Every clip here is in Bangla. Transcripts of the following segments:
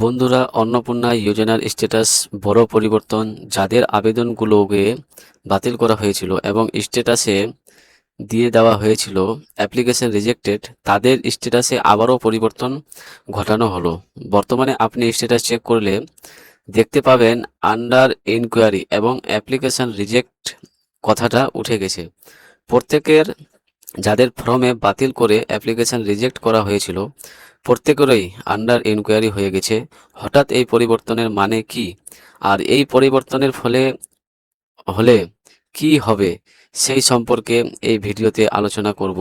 বন্ধুরা, অন্নপূর্ণা যোজনার স্ট্যাটাস বড় পরিবর্তন। যাদের আবেদনগুলোকে বাতিল করা হয়েছিল এবং স্ট্যাটাসে দিয়ে দেওয়া হয়েছিল অ্যাপ্লিকেশন রিজেক্টেড, তাদের স্ট্যাটাসে আবারও পরিবর্তন ঘটানো হলো। বর্তমানে আপনি স্ট্যাটাস চেক করলে দেখতে পাবেন আন্ডার ইনকোয়ারি এবং অ্যাপ্লিকেশন রিজেক্ট কথাটা উঠে গেছে। প্রত্যেকের যাদের ফর্মে বাতিল করে অ্যাপ্লিকেশন রিজেক্ট করা হয়েছিল প্রত্যেকেরই আন্ডার ইনকোয়ারি হয়ে গেছে। হঠাৎ এই পরিবর্তনের মানে কি, আর এই পরিবর্তনের হলে কি হবে, সেই সম্পর্কে এই ভিডিওতে আলোচনা করব।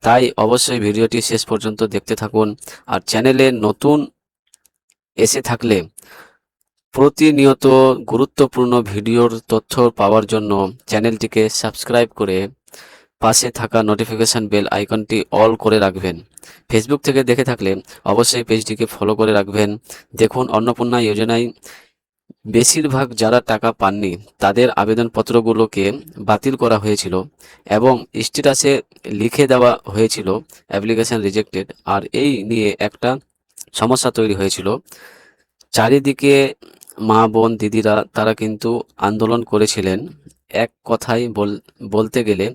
তাই অবশ্যই ভিডিওটি শেষ পর্যন্ত দেখতে থাকুন। আর চ্যানেলে নতুন এসে থাকলে প্রতিনিয়ত গুরুত্বপূর্ণ ভিডিওর তথ্য পাওয়ার জন্য চ্যানেলটিকে সাবস্ক্রাইব করে পাশে থাকা নোটিফিকেশন বেল আইকনটি অল করে রাখবেন। ফেসবুক থেকে দেখে থাকলে অবশ্যই পেজটিকে ফলো করে রাখবেন। দেখুন, অন্নপূর্ণা যোজনায় বেশিরভাগ যারা টাকা পাননি তাদের আবেদনপত্রগুলোকে বাতিল করা হয়েছিল এবং স্ট্যাটাসে লিখে দেওয়া হয়েছিল অ্যাপ্লিকেশন রিজেক্টেড। আর এই নিয়ে একটা সমস্যা তৈরি হয়েছিল। চারিদিকে মা বোন দিদিরা তারা কিন্তু আন্দোলন করেছিলেন, এক কথায় বলতে গেলে,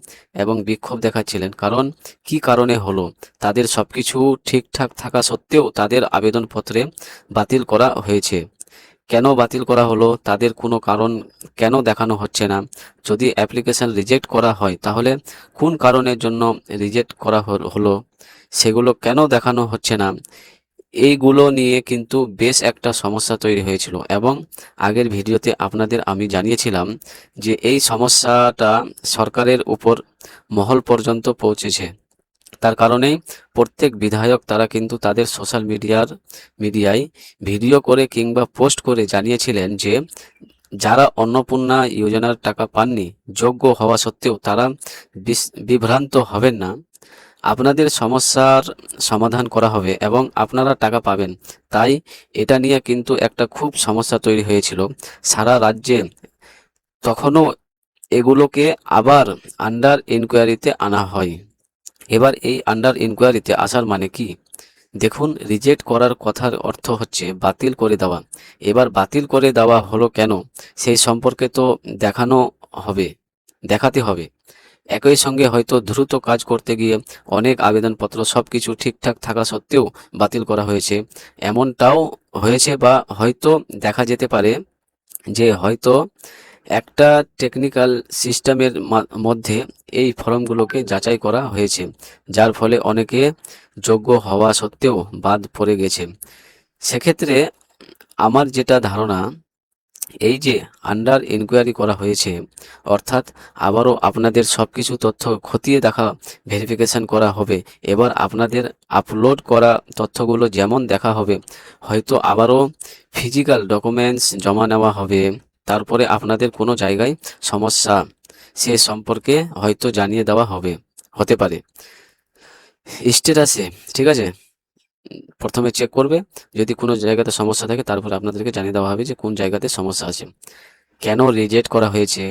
এবং বিক্ষোভ দেখাচ্ছিলেন। কারণ কি কারণে হলো, তাদের সবকিছু ঠিকঠাক থাকা সত্ত্বেও তাদের আবেদনপত্রে বাতিল করা হয়েছে। কেন বাতিল করা হলো, তাদের কোনো কারণ কেন দেখানো হচ্ছে না। যদি অ্যাপ্লিকেশন রিজেক্ট করা হয় তাহলে কোন কারণের জন্য রিজেক্ট করা হলো সেগুলো কেন দেখানো হচ্ছে না, এইগুলো নিয়ে কিন্তু বেশ একটা সমস্যা তৈরি হয়েছিল। এবং আগের ভিডিওতে আপনাদের আমি জানিয়েছিলাম যে এই সমস্যাটা সরকারের উপর মহল পর্যন্ত পৌঁছেছে। তার কারণেই প্রত্যেক বিধায়ক তারা কিন্তু তাদের সোশ্যাল মিডিয়ায় ভিডিও করে কিংবা পোস্ট করে জানিয়েছিলেন যে যারা অন্নপূর্ণা যোজনার টাকা পাননি, যোগ্য হওয়া সত্ত্বেও তারা বিভ্রান্ত হবেন না। আপনাদের সমস্যার সমাধান করা হবে এবং আপনারা টাকা পাবেন। তাই এটা নিয়ে কিন্তু একটা খুব সমস্যা তৈরি হয়েছিল সারা রাজ্যে। তখনও এগুলোকে আবার আন্ডার ইনকোয়ারিতে আনা হয়। এবার এই আন্ডার ইনকোয়ারিতে আসার মানে কি, দেখুন, রিজেক্ট করার কথার অর্থ হচ্ছে বাতিল করে দেওয়া। এবার বাতিল করে দেওয়া হলো কেন, সেই সম্পর্কে তো দেখাতে হবে। একই সঙ্গে হয়তো দ্রুত কাজ করতে গিয়ে অনেক আবেদনপত্র সবকিছু ঠিকঠাক থাকা সত্ত্বেও বাতিল করা হয়েছে, এমনটাও হয়েছে। বা হয়তো দেখা যেতে পারে যে হয়তো একটা টেকনিক্যাল সিস্টেমের মধ্যে এই ফর্মগুলোকে যাচাই করা হয়েছে, যার ফলে অনেকে যোগ্য হওয়া সত্ত্বেও বাদ পড়ে গেছে। সেক্ষেত্রে আমার যেটা ধারণা, এই যে আন্ডার ইনকোয়ারি করা হয়েছে, অর্থাৎ আবারও আপনাদের সবকিছু তথ্য খতিয়ে দেখা, ভেরিফিকেশন করা হবে। এবার আপনাদের আপলোড করা তথ্যগুলো যেমন দেখা হবে, হয়তো আবারও ফিজিক্যাল ডকুমেন্টস জমা নেওয়া হবে। তারপরে আপনাদের কোনো জায়গায় সমস্যা সে সম্পর্কে হয়তো জানিয়ে দেওয়া হতে পারে স্ট্যাটাসে। ঠিক আছে, প্রথমে চেক করবে, যদি কোনো জায়গাতে সমস্যা থাকে তারপরে আপনাদেরকে জানিয়ে দেওয়া হবে যে কোন জায়গাতে সমস্যা আছে, কেন রিজেক্ট করা হয়েছে।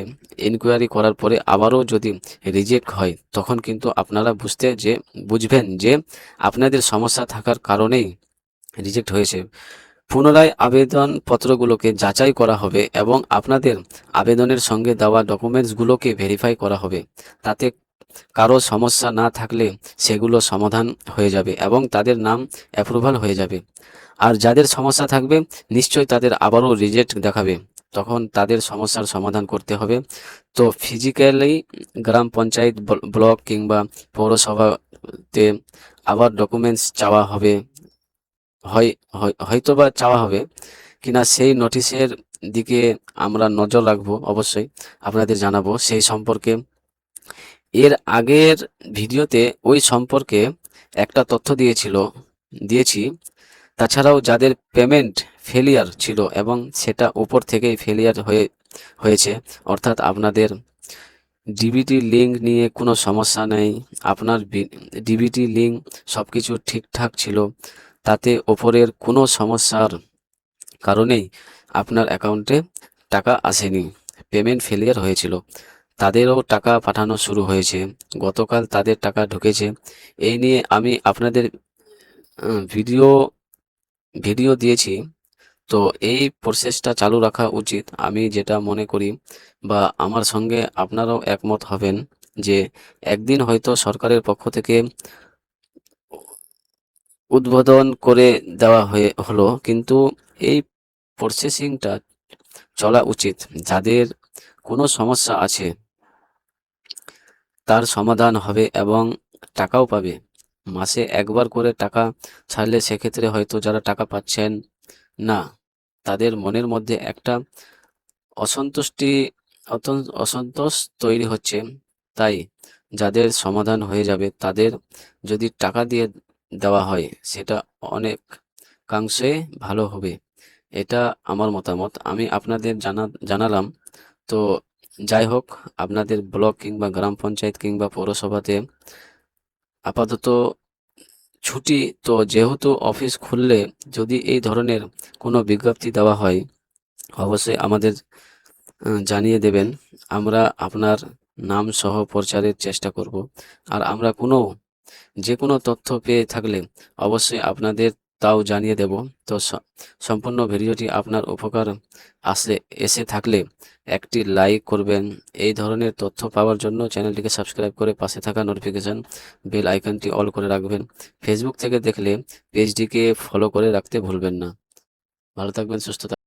ইনকোয়ারি করার পরে আবারও যদি রিজেক্ট হয় তখন কিন্তু আপনারা বুঝবেন যে আপনাদের সমস্যা থাকার কারণেই রিজেক্ট হয়েছে। পুনরায় আবেদনপত্রগুলোকে যাচাই করা হবে এবং আপনাদের আবেদনের সঙ্গে দেওয়া ডকুমেন্টসগুলোকে ভেরিফাই করা হবে। তাতে কারো সমস্যা না থাকলে সেগুলো সমাধান হয়ে যাবে এবং তাদের নাম অ্যাপ্রুভাল হয়ে যাবে। আর যাদের সমস্যা থাকবে নিশ্চয়ই তাদের আবারও রিজেক্ট দেখাবে, তখন তাদের সমস্যার সমাধান করতে হবে। তো ফিজিক্যালি গ্রাম পঞ্চায়েত, ব্লক কিংবা পৌরসভাতে আবার ডকুমেন্টস চাওয়া হবে, হয়তোবা চাওয়া হবে কিনা সেই নোটিশের দিকে আমরা নজর রাখবো, অবশ্যই আপনাদের জানাবো সেই সম্পর্কে। এর আগের ভিডিওতে ওই সম্পর্কে একটা তথ্য দিয়েছি। তাছাড়াও যাদের পেমেন্ট ফেলিয়ার ছিল এবং সেটা উপর থেকেই ফেলিয়ার হয়েছে, অর্থাৎ আপনাদের ডিবিটি লিঙ্ক নিয়ে কোনো সমস্যা নেই, আপনার ডিবিটি লিঙ্ক সব কিছু ঠিকঠাক ছিল, তাতে ওপরের কোনো সমস্যার কারণেই আপনার অ্যাকাউন্টে টাকা আসেনি, পেমেন্ট ফেলিয়ার হয়েছিল, তাদেরও টাকা পাঠানো শুরু হয়েছে। গতকাল তাদের টাকা ঢুকেছে। এই নিয়ে আমি আপনাদের ভিডিও দিয়েছি। তো এই প্রসেসটা চালু রাখা উচিত, আমি যেটা মনে করি, বা আমার সঙ্গে আপনারাও একমত হবেন যে একদিন হয়তো সরকারের পক্ষ থেকে উদ্বোধন করে দেওয়া হলো, কিন্তু এই প্রসেসিংটা চলা উচিত। যাদের কোনো সমস্যা আছে তার সমাধান হবে এবং টাকাও পাবে। মাসে একবার করে টাকা ছাড়লে সেক্ষেত্রে হয়তো যারা টাকা পাচ্ছেন না, তাদের মনের মধ্যে একটা অসন্তুষ্টি অসন্তোষ তৈরি হচ্ছে। তাই যাদের সমাধান হয়ে যাবে তাদের যদি টাকা দিয়ে দেওয়া হয় সেটা অনেকাংশে ভালো হবে। এটা আমার মতামত, আমি আপনাদের জানালাম। তো যাই হোক, আপনাদের ব্লক কিংবা গ্রাম পঞ্চায়েত কিংবা পৌরসভাতে আপাতত ছুটি। তো যেহেতু অফিস খুললে যদি এই ধরনের কোনো বিজ্ঞপ্তি দেওয়া হয় অবশ্যই আমাদের জানিয়ে দেবেন। আমরা আপনার নাম সহ প্রচারের চেষ্টা করব। আর আমরা যে কোনো তথ্য পেয়ে থাকলে অবশ্যই আপনাদের তাও জানিয়ে দেব। তো সম্পূর্ণ ভিডিওটি আপনার উপকার এসে থাকলে একটি লাইক করবেন। এই ধরনের তথ্য পাওয়ার জন্য চ্যানেলটিকে সাবস্ক্রাইব করে পাশে থাকা নোটিফিকেশন বেল আইকনটি অল করে রাখবেন। ফেসবুক থেকে দেখলে পেজটিকে ফলো করে রাখতে ভুলবেন না। ভালো থাকবেন, সুস্থ থাকবেন।